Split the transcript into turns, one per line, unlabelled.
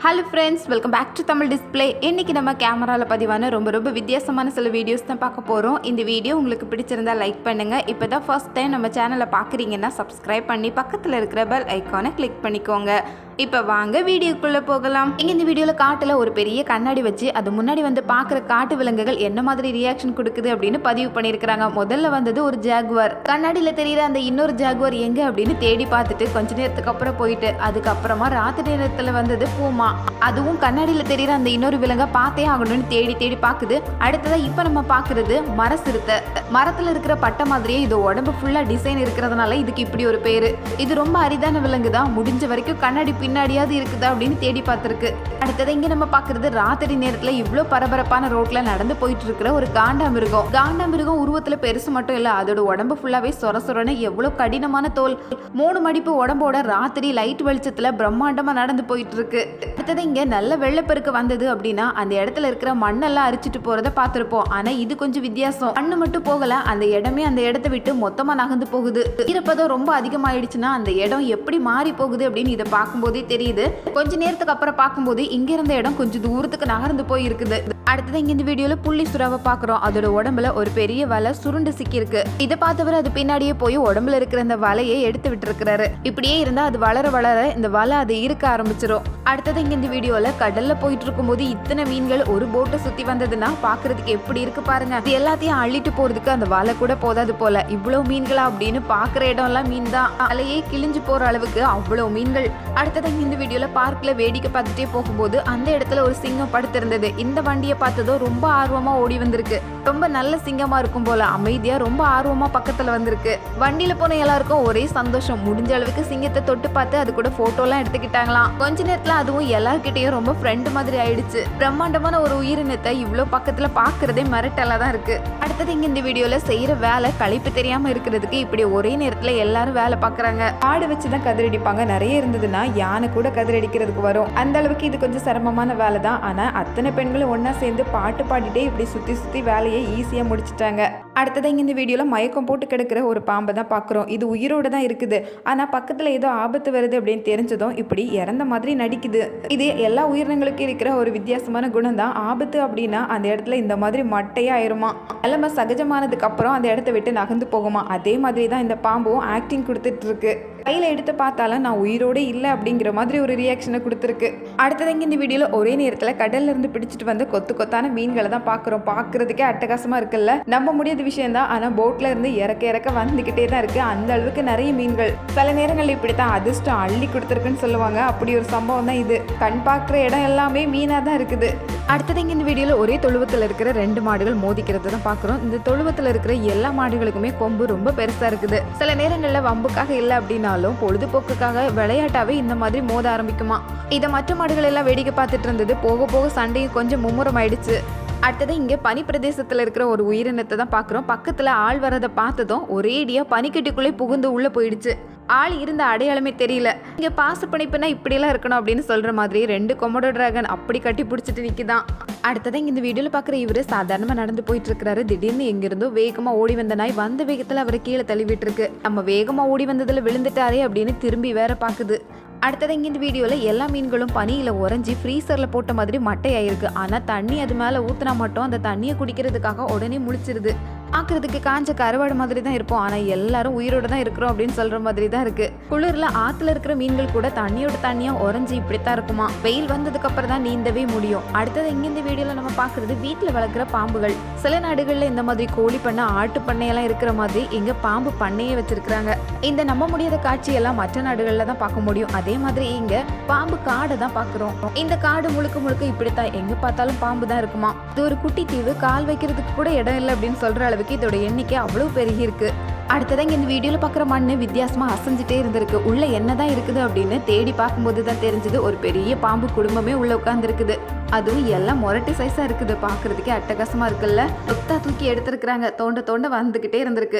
Hello friends, welcome back to Tamil display. இன்றைக்கி நம்ம கேமராவில் பதிவான ரொம்ப வித்தியாசமான சில வீடியோஸ் தான் பார்க்க போகிறோம். இந்த வீடியோ உங்களுக்கு பிடிச்சிருந்தா லைக் பண்ணுங்கள். இப்போ தான் ஃபர்ஸ்ட் டைம் நம்ம சேனலை பார்க்குறீங்கன்னா சப்ஸ்கிரைப் பண்ணி பக்கத்தில் இருக்கிற பெல் ஐக்கானை கிளிக் பண்ணிக்கோங்க. இப்போ வாங்க வீடியோக்குள்ளே போகலாம். இங்கே இந்த வீடியோவில் காட்டில் ஒரு பெரிய கண்ணாடி வச்சு அது முன்னாடி வந்து பார்க்குற காட்டு விலங்குகள் என்ன மாதிரி ரியாக்ஷன் கொடுக்குது அப்படின்னு பதிவு பண்ணியிருக்கிறாங்க. முதல்ல வந்தது ஒரு ஜாகுவார். கண்ணாடியில் தெரியுற அந்த இன்னொரு ஜாகுவார் எங்கே அப்படின்னு தேடி பார்த்துட்டு கொஞ்ச நேரத்துக்கு அப்புறம் போயிட்டு அதுக்கப்புறமா ராத்திரி நேரத்தில் வந்தது பூமா. அதுவும் கண்ணாடியில் தெரியுற அந்த இன்னொரு விலங்கை பார்த்தே ஆகணும்னு தேடி பார்க்குது. அடுத்ததான் இப்போ நம்ம பார்க்குறது மர சிறுத்தை. மரத்தில் இருக்கிற பட்டை மாதிரியே இது உடம்பு ஃபுல்லாக டிசைன் இருக்கிறதுனால இதுக்கு இப்படி ஒரு பேர். இது ரொம்ப அரிதான விலங்கு தான். முடிஞ்ச வரைக்கும் கண்ணாடி பின்னாடியாவது இருக்குதா அப்படின்னு தேடி பார்த்துருக்கு. அடுத்தது இங்கே நம்ம பார்க்குறது ராத்திரி நேரத்தில் இவ்வளோ பரபரப்பான ரோட்ல நடந்து போயிட்டு இருக்கிற ஒரு காண்டாமிருகம். காண்டாமிருகம் உருவத்தில் பெருசு மட்டும் இல்லை, அதோட உடம்பு ஃபுல்லாகவே சொரன்னு எவ்வளோ கடினமான தோல். 3 மடிப்பு உடம்போட ராத்திரி லைட் வெளிச்சத்தில் பிரம்மாண்டமாக நடந்து போயிட்டு இருக்கு. அடுத்தது இங்கே நல்ல வெள்ளப்பெருக்கு வந்தது அப்படின்னா அந்த இடத்துல இருக்கிற மண்ணெல்லாம் அரிச்சிட்டு போகிறத பார்த்துருப்போம். ஆனால் இது கொஞ்சம் வித்தியாசம். மண்ணு மட்டும் போகல, அந்த இடமே அந்த இடத்த விட்டு மொத்தமாக நகர்ந்து போகுது. ஈரப்பதம் ரொம்ப அதிகமாயிடுச்சுன்னா அந்த இடம் எப்படி மாறி போகுது அப்படின்னு இதை பார்க்கும்போதே தெரியுது. கொஞ்ச நேரத்துக்கு அப்புறம் பார்க்கும்போது இங்க இருந்த இடம் கொஞ்சம் தூரத்துக்கு நகர்ந்து போய் இருக்குது. அடுத்தது இங்க இந்த வீடியோல புள்ளி சுறாவை பார்க்குறோம். அதோட உடம்புல ஒரு பெரிய வலை சுருண்டு சிக்கி இருக்கு. இதை பார்த்தவர் அது பின்னாடியே போய் உடம்புல இருக்கிற அந்த வலையை எடுத்து விட்டு இருக்கிறாரு. இப்படியே இருந்தா அது வளர இந்த வலை அது இருக்க ஆரம்பிச்சிடும். அடுத்தது இங்க இந்த வீடியோல கடல்ல போயிட்டு இருக்கும்போது இத்தனை மீன்கள் ஒரு போட்டை சுத்தி வந்ததுன்னா பாக்குறதுக்கு எப்படி இருக்கு பாருங்க. இது எல்லாத்தையும் அள்ளிட்டு போறதுக்கு அந்த வலை கூட போதாது போல. இவ்வளவு மீன்களா அப்படின்னு பாக்குற இடம் எல்லாம் மீன் தான். வலையே கிழிஞ்சு போற அளவுக்கு அவ்வளவு மீன்கள். அடுத்தது இந்த வீடியோல பார்க்ல வேடிக்கை பார்த்துட்டே போகும்போது அந்த இடத்துல ஒரு சிங்கம் படுத்திருந்தது. இந்த வண்டியை பார்த்ததோ ரொம்ப ஆர்வமா ஓடி வந்திருக்கு. ரொம்ப நல்ல சிங்கமா இருக்கும் போல அமைதியா ரொம்ப ஆர்வமா பக்கத்துல வந்திருக்கு. வண்டியில போன எல்லாருக்கும் ஒரே சந்தோஷம். முடிஞ்ச அளவுக்கு சிங்கத்தை தொட்டு பார்த்து அது கூட போட்டோ எல்லாம் எடுத்துக்கிட்டாங்களாம். கொஞ்ச நேரத்துல அதுவும் எல்லார்கிட்டையும் ரொம்ப ஃப்ரெண்ட் மாதிரி ஆயிடுச்சு. பிரம்மாண்டமான ஒரு உயிரினத்தை இவ்வளவு பக்கத்துல பாக்குறதே மிரட்டலா தான் இருக்கு. அடுத்தது இங்க இந்த வீடியோல செய்யற வேலை களைப்பு தெரியாம இருக்கிறதுக்கு இப்படி ஒரே நேரத்துல எல்லாரும் வேலை பாக்குறாங்க. ஆடு வச்சுதான் கதிரடிப்பாங்க. நிறைய இருந்ததுன்னா யானை கூட கதிரடிக்கிறதுக்கு வரும். அந்த அளவுக்கு இது கொஞ்சம் சிரமமான வேலை தான். ஆனா அத்தனை பெண்களும் ஒன்னா சேர்ந்து பாட்டு பாடிட்டே இப்படி சுத்தி வேலையை ஈஸியா முடிச்சிட்டாங்க. அடுத்தது இங்க இந்த வீடியோல மயக்கம் போட்டு கிடக்கிற ஒரு பாம்பை தான் பாக்குறோம். இது உயிரோட தான் இருக்குது. ஆனா பக்கத்துல ஏதோ ஆபத்து வருது அப்படின்னு தெரிஞ்சதும் இப்படி இறந்த மாதிரி நடிக்குது. இது எல்லா உயிரினங்களுக்கும் இருக்கிற ஒரு வித்தியாசமான குணம் தான். ஆபத்து அப்படின்னா அந்த இடத்துல இந்த மாதிரி மட்டையா ஆயிருமா. எல்லாமே சகஜமானதுக்கு அப்புறம் அந்த இடத்த விட்டு நகர்ந்து போகுமா. அதே மாதிரி தான் இந்த பாம்பும் ஆக்டிங் கொடுத்துட்டு இருக்கு. கையில் எடுத்து பார்த்தாலும் நான் உயிரோடு இல்லை அப்படிங்கிற மாதிரி ஒரு ரியாக்ஷனை கொடுத்துருக்கு. அடுத்தது இந்த வீடியோவில் ஒரே நேரத்தில் கடல்ல இருந்து பிடிச்சிட்டு வந்து கொத்தான மீன்களை தான் பார்க்குறோம். பார்க்குறதுக்கே அட்டகாசமாக இருக்குல்ல. நம்ப முடியாத விஷயம் தான். ஆனால் போட்டில் இருந்து இறக்க வந்துக்கிட்டே தான் இருக்குது. அந்த அளவுக்கு நிறைய மீன்கள். சில நேரங்கள் இப்படி தான் அதிர்ஷ்டம் அள்ளி கொடுத்துருக்குன்னு சொல்லுவாங்க. அப்படி ஒரு சம்பவம் தான் இது. கண் பார்க்குற இடம் எல்லாமே மீனாக தான் இருக்குது. அடுத்தது இந்த வீடியோவில் ஒரே தொழுவத்தில் இருக்கிற 2 மாடுகள் மோதிக்கிறது தான் பார்க்குறோம். இந்த தொழுவத்தில் இருக்கிற எல்லா மாடுகளுக்குமே கொம்பு ரொம்ப பெருசாக இருக்குது. சில நேரங்களில் வம்புக்காக இல்லை அப்படின்னா பொழுதுபோக்குக்காக விளையாட்டாவே இந்த மாதிரி மோத ஆரம்பிக்குமா. இதை மற்ற மாடுகள் எல்லாம் வேடிக்கை பார்த்துட்டு இருந்தது. போக சண்டையும் கொஞ்சம் மும்முரம் ஆயிடுச்சு. அடுத்தது இங்கே பனி பிரதேசத்தில் இருக்கிற ஒரு உயிரினத்தை தான் பார்க்குறோம். பக்கத்தில் ஆள் வரதை பார்த்ததும் ஒரேடியாக பனிக்கட்டிக்குள்ளே புகுந்து உள்ளே போயிடுச்சு. ஆள் இருந்த அடையாளமே தெரியல. இங்கே பாசப்பணிப்புனா இப்படியெல்லாம் இருக்கணும் அப்படின்னு சொல்கிற மாதிரி 2 கொமோடோ டிராகன் அப்படி கட்டி பிடிச்சிட்டு நிற்கிதான். அடுத்தது இந்த வீடியோவில் பார்க்குற இவர் சாதாரணமாக நடந்து போயிட்டு இருக்கிறாரு. திடீர்னு எங்கிருந்தோ வேகமாக ஓடி வந்த நாய் வந்த வேகத்தில் அவரை கீழே தள்ளிவிட்டு இருக்கு. நம்ம வேகமாக ஓடி வந்ததில் விழுந்துட்டாரே அப்படின்னு திரும்பி வேற பார்க்குது. அடுத்தது இந்த வீடியோவில் எல்லா மீன்களும் பனியில் உறைஞ்சி ஃப்ரீசரில் போட்ட மாதிரி மட்டையாயிருக்கு. ஆனால் தண்ணி அது மேலே ஊற்றினா மட்டும் அந்த தண்ணியை குடிக்கிறதுக்காக உடனே முழிச்சிருது. பார்க்கறதுக்கு காஞ்ச கருவாடு மாதிரி தான் இருப்போம். ஆனால் எல்லாரும் உயிரோடு தான் இருக்கிறோம் அப்படின்னு சொல்கிற மாதிரி தான் இருக்குது. குளிரில் ஆற்றுல இருக்கிற மீன்கள் கூட தண்ணியாக உறைஞ்சி இப்படித்தான் இருக்குமா. வெயில் வந்ததுக்கு அப்புறம் தான் நீந்தவே முடியும். அடுத்தது இந்த வீடியோவில் நம்ம பார்க்குறது வீட்டில் வளர்க்குற பாம்புகள். சில நாடுகளில் இந்த மாதிரி கோழி பண்ணை ஆட்டு பண்ணையெல்லாம் இருக்கிற மாதிரி இங்கே பாம்பு பண்ணையே வச்சிருக்கிறாங்க. இந்த நம்ப முடியாத காட்சியெல்லாம் மற்ற நாடுகளில் தான் பார்க்க முடியும். அதே மாதிரி இங்க பாம்பு காடை தான் பார்க்குறோம். இந்த காடு முழுக்க இப்படித்தான். எங்க பார்த்தாலும் பாம்பு தான் இருக்குமா. இது ஒரு குட்டி தீவு. கால் வைக்கிறதுக்கு கூட இடம் இல்லை அப்படின்னு சொல்ற அளவுக்கு இதோட எண்ணிக்கை அவ்வளவு பெருகி இருக்கு. அடுத்ததான் இந்த வீடியோல பார்க்குற மண்ணு வித்தியாசமா அசைஞ்சிட்டே இருந்திருக்கு. உள்ள என்னதான் இருக்குது அப்படின்னு தேடி பார்க்கும்போது தான் தெரிஞ்சது ஒரு பெரிய பாம்பு குடும்பமே உள்ள உட்கார்ந்து இருக்குது. அதுவும் எல்லாம் மொரட்டு சைஸா இருக்குது. பார்க்கறதுக்கே அட்டகாசமா இருக்குல்ல. தூக்கி எடுத்திருக்கிறாங்க. தோண்ட வந்துகிட்டே இருந்திருக்கு.